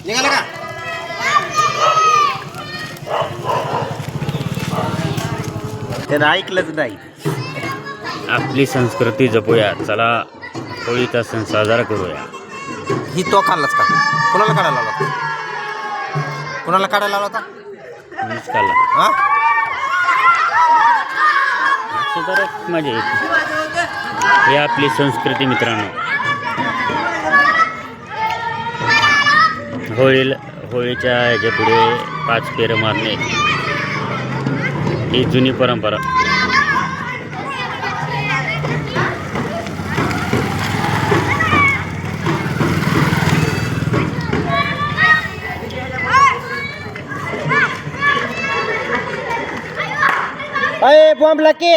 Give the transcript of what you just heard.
निघाला का? त्यानं ऐकलंच नाही. आपली संस्कृती जपूया, चला होळीचा सण साजरा करूया. ही तो खाल्लाच का? कुणाला काढायला लावला होता? कुणाला काढायला लावला होता? मीच खाल्ला. हा? असं जरा मजा येते. ही आपली संस्कृती मित्रांनो. होळीच्या ह्याच्या पुढे 5 फेरं मारणे ही जुनी परंपरा. अय बॉम्ब लाके